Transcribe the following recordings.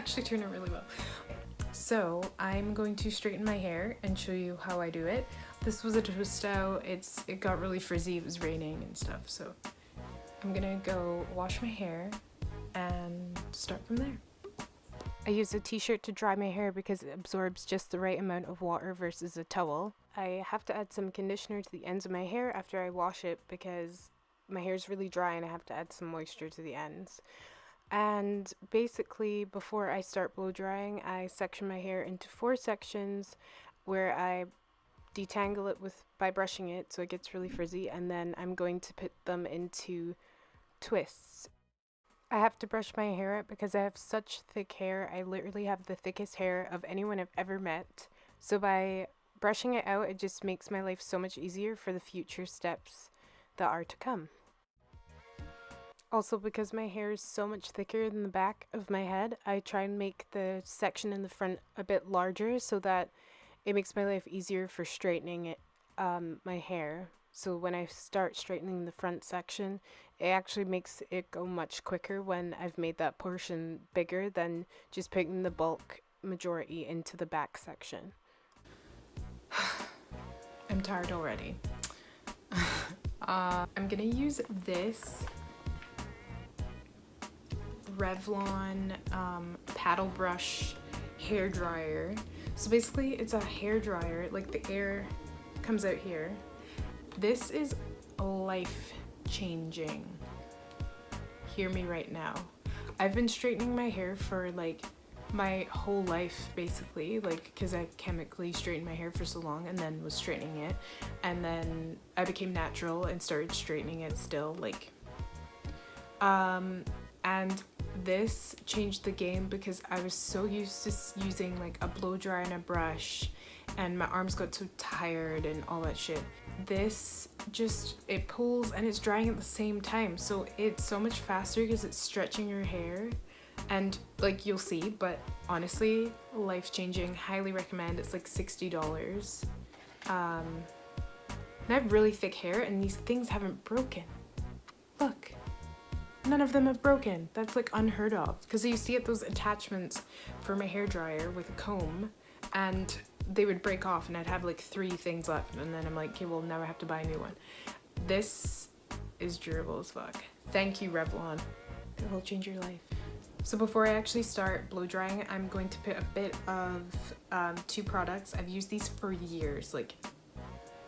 actually turned out really well. So I'm going to straighten my hair and show you how I do it. This was a twist out. It got really frizzy, it was raining and stuff, so I'm gonna go wash my hair and start from there. I use a t-shirt to dry my hair because it absorbs just the right amount of water versus a towel. I have to add some conditioner to the ends of my hair after I wash it because my hair is really dry and I have to add some moisture to the ends. And basically, before I start blow drying, I section my hair into 4 sections where I detangle it by brushing it so it gets really frizzy, and then I'm going to put them into twists. I have to brush my hair out because I have such thick hair. I literally have the thickest hair of anyone I've ever met. So by brushing it out, it just makes my life so much easier for the future steps that are to come. Also, because my hair is so much thicker than the back of my head, I try and make the section in the front a bit larger so that it makes my life easier for straightening it, my hair. So when I start straightening the front section, it actually makes it go much quicker when I've made that portion bigger than just putting the bulk majority into the back section. I'm tired already. I'm gonna use this Revlon paddle brush hair dryer. So basically it's a hair dryer, like the air comes out here. This is life changing. Hear me right now. I've been straightening my hair for like my whole life basically, like because I chemically straightened my hair for so long and then was straightening it, and then I became natural and started straightening it still, like and this changed the game because I was so used to using like a blow dryer and a brush, and my arms got so tired and all that shit. This just, it pulls and it's drying at the same time, so it's so much faster because it's stretching your hair, and like you'll see, but honestly, life-changing. Highly recommend. It's like $60. And I have really thick hair and these things haven't broken. Look. None of them have broken. That's like unheard of, because you see those attachments for my hair dryer with a comb, and they would break off and I'd have like 3 things left, and then I'm like, okay, well now I have to buy a new one. This is durable as fuck. Thank you, Revlon. It will change your life. So before I actually start blow drying, I'm going to put a bit of 2 products. I've used these for years, like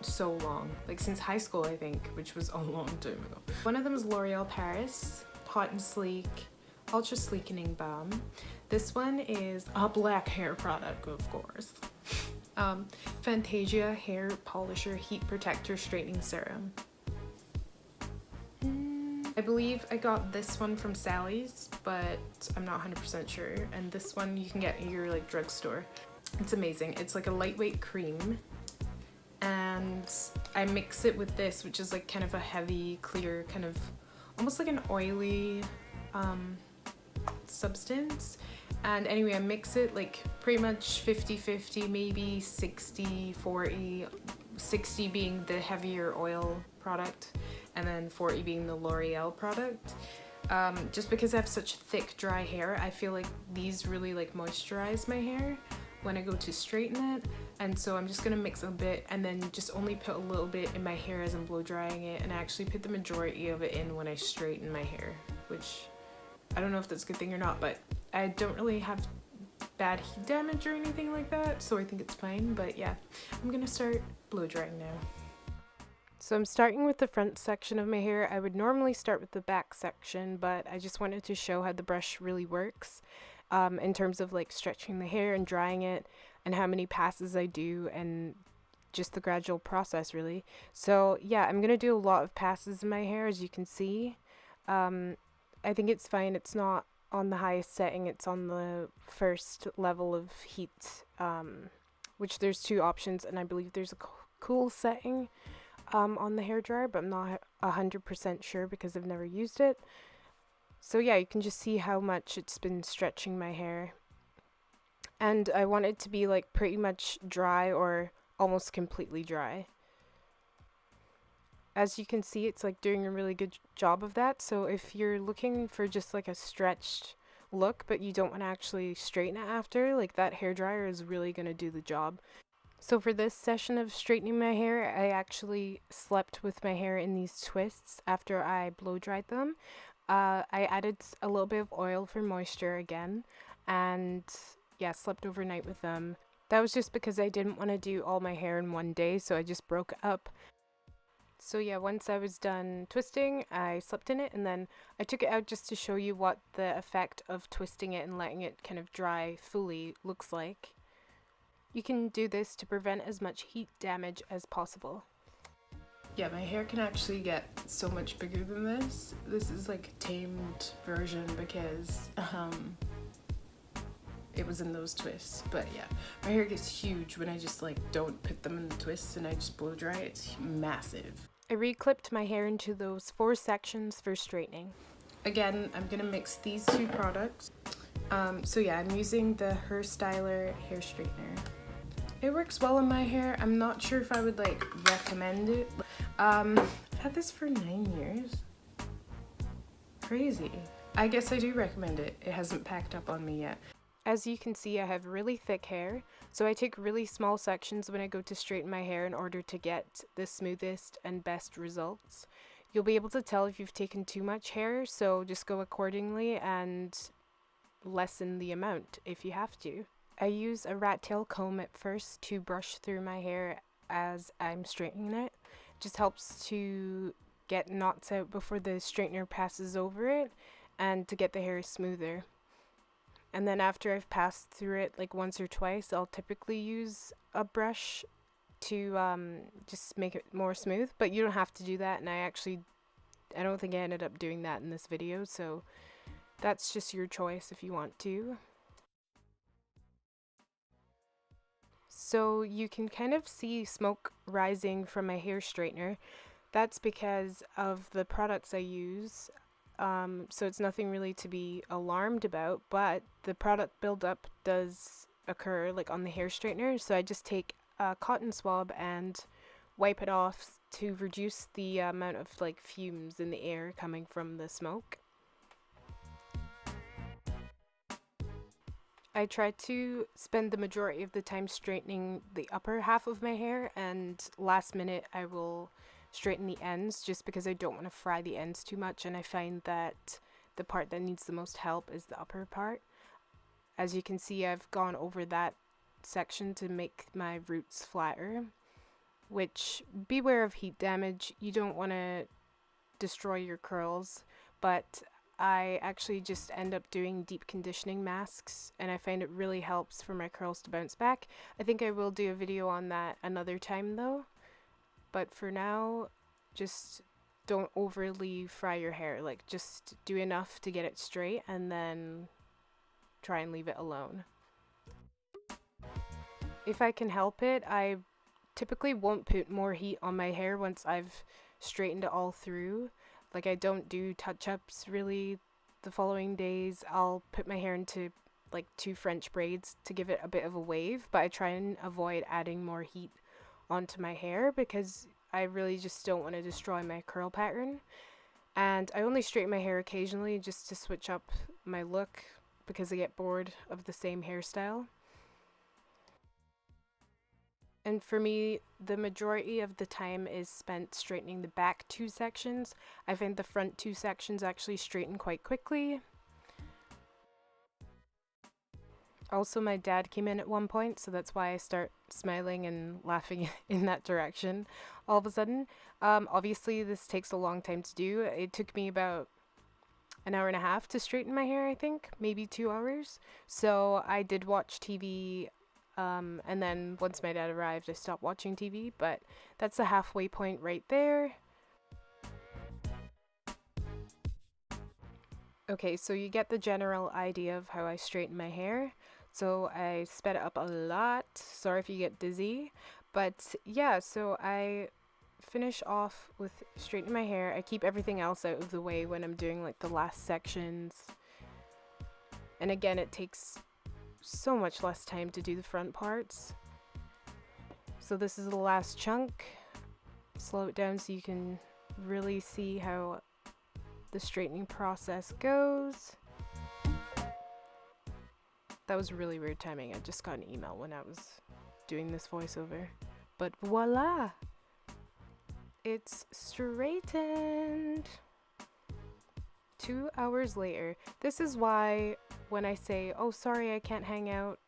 so long, like since high school I think, which was a long time ago. One of them is L'Oreal Paris Hot and Sleek Ultra Sleekening Balm. This one is a black hair product, of course. Fantasia Hair Polisher Heat Protector Straightening Serum. I believe I got this one from Sally's, but I'm not 100% sure, and this one you can get at your like drugstore. It's amazing. It's like a lightweight cream, and I mix it with this, which is like kind of a heavy, clear, kind of almost like an oily substance. And anyway, I mix it like pretty much 50-50, maybe 60-40, 60 being the heavier oil product and then 40 being the L'Oreal product. Just because I have such thick, dry hair, I feel like these really like moisturize my hair when I go to straighten it, and so I'm just gonna mix a bit and then just only put a little bit in my hair as I'm blow drying it, and I actually put the majority of it in when I straighten my hair, which I don't know if that's a good thing or not, but I don't really have bad heat damage or anything like that, so I think it's fine. But yeah, I'm gonna start blow drying now. So I'm starting with the front section of my hair. I would normally start with the back section, but I just wanted to show how the brush really works. In terms of like stretching the hair and drying it, and how many passes I do, and just the gradual process really. So yeah, I'm gonna do a lot of passes in my hair, as you can see. I think it's fine. It's not on the highest setting, it's on the first level of heat, which there's 2 options, and I believe there's a cool setting on the hairdryer, but I'm not 100% sure because I've never used it. So yeah, you can just see how much it's been stretching my hair. And I want it to be like pretty much dry or almost completely dry. As you can see, it's like doing a really good job of that. So if you're looking for just like a stretched look, but you don't want to actually straighten it after. Like, that hairdryer is really going to do the job. So for this session of straightening my hair, I actually slept with my hair in these twists after I blow dried them. I added a little bit of oil for moisture again, and yeah, slept overnight with them. That was just because I didn't want to do all my hair in one day, so I just broke it up. So yeah, once I was done twisting, I slept in it, and then I took it out just to show you what the effect of twisting it and letting it kind of dry fully looks like. You can do this to prevent as much heat damage as possible. Yeah, my hair can actually get so much bigger than this. This is like a tamed version because it was in those twists. But yeah, my hair gets huge when I just like don't put them in the twists and I just blow dry. It's massive. I re-clipped my hair into those 4 sections for straightening. Again, I'm gonna mix these 2 products. So yeah, I'm using the Herstyler hair straightener. It works well in my hair. I'm not sure if I would like recommend it. I've had this for 9 years. Crazy. I guess I do recommend it. It hasn't packed up on me yet. As you can see, I have really thick hair, so I take really small sections when I go to straighten my hair in order to get the smoothest and best results. You'll be able to tell if you've taken too much hair, so just go accordingly and lessen the amount if you have to. I use a rat tail comb at first to brush through my hair as I'm straightening it. It just helps to get knots out before the straightener passes over it and to get the hair smoother. And then after I've passed through it like once or twice, I'll typically use a brush to just make it more smooth, but you don't have to do that, and I don't think I ended up doing that in this video, so that's just your choice if you want to. So you can kind of see smoke rising from my hair straightener. That's because of the products I use. So it's nothing really to be alarmed about, but the product buildup does occur like on the hair straightener. So I just take a cotton swab and wipe it off to reduce the amount of like fumes in the air coming from the smoke. I try to spend the majority of the time straightening the upper half of my hair, and last minute I will straighten the ends just because I don't want to fry the ends too much, and I find that the part that needs the most help is the upper part. As you can see, I've gone over that section to make my roots flatter, which beware of heat damage. You don't want to destroy your curls, but I actually just end up doing deep conditioning masks, and I find it really helps for my curls to bounce back. I think I will do a video on that another time though, but for now, just don't overly fry your hair. Like, just do enough to get it straight and then try and leave it alone. If I can help it, I typically won't put more heat on my hair once I've straightened it all through. Like, I don't do touch-ups really the following days. I'll put my hair into like 2 French braids to give it a bit of a wave, but I try and avoid adding more heat onto my hair because I really just don't want to destroy my curl pattern. And I only straighten my hair occasionally just to switch up my look because I get bored of the same hairstyle. And for me, the majority of the time is spent straightening the back 2 sections. I find the front 2 sections actually straighten quite quickly. Also, my dad came in at one point, so that's why I start smiling and laughing in that direction all of a sudden. Obviously, this takes a long time to do. It took me about an hour and a half to straighten my hair, I think, maybe 2 hours. So I did watch TV, and then once my dad arrived, I stopped watching TV, but that's the halfway point right there. Okay, so you get the general idea of how I straighten my hair. So I sped it up a lot. Sorry if you get dizzy. But yeah, so I finish off with straightening my hair. I keep everything else out of the way when I'm doing like the last sections. And again, it takes so much less time to do the front parts. So this is the last chunk. Slow it down so you can really see how the straightening process goes. That was really weird timing. I just got an email when I was doing this voiceover. But voila! It's straightened! 2 hours later. This is why when I say, oh sorry I can't hang out,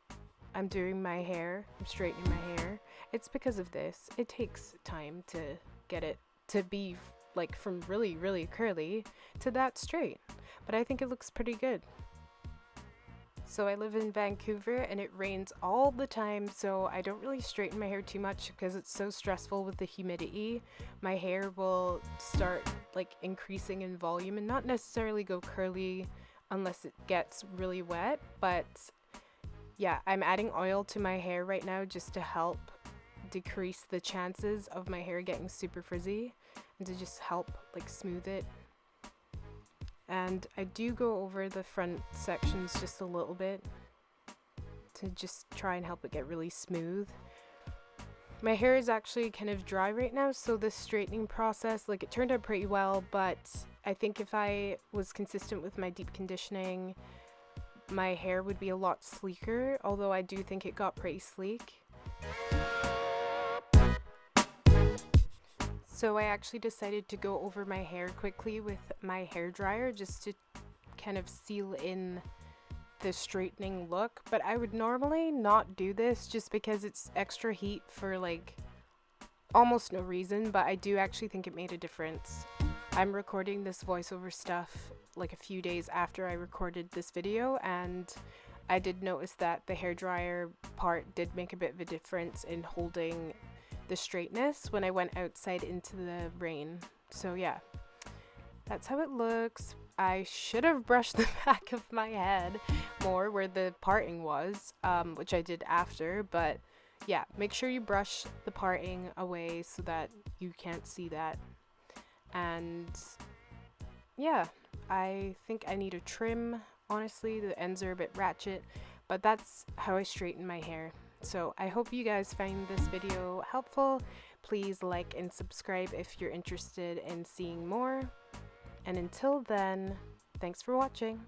I'm doing my hair, I'm straightening my hair, it's because of this. It takes time to get it to be like from really, really curly to that straight. But I think it looks pretty good. So I live in Vancouver and it rains all the time, so I don't really straighten my hair too much because it's so stressful with the humidity. My hair will start like increasing in volume and not necessarily go curly unless it gets really wet. But yeah, I'm adding oil to my hair right now just to help decrease the chances of my hair getting super frizzy and to just help like smooth it. And I do go over the front sections just a little bit to just try and help it get really smooth. My hair is actually kind of dry right now, so the straightening process, like it turned out pretty well, but I think if I was consistent with my deep conditioning, my hair would be a lot sleeker, although I do think it got pretty sleek. So I actually decided to go over my hair quickly with my hairdryer just to kind of seal in the straightening look. But I would normally not do this just because it's extra heat for like almost no reason, but I do actually think it made a difference. I'm recording this voiceover stuff like a few days after I recorded this video, and I did notice that the hairdryer part did make a bit of a difference in holding the straightness when I went outside into the rain. So yeah, that's how it looks. I should have brushed the back of my head more where the parting was, which I did after, but yeah, make sure you brush the parting away so that you can't see that. And yeah, I think I need a trim. Honestly, the ends are a bit ratchet, but that's how I straighten my hair. So I hope you guys find this video helpful. Please like and subscribe if you're interested in seeing more. And until then, thanks for watching.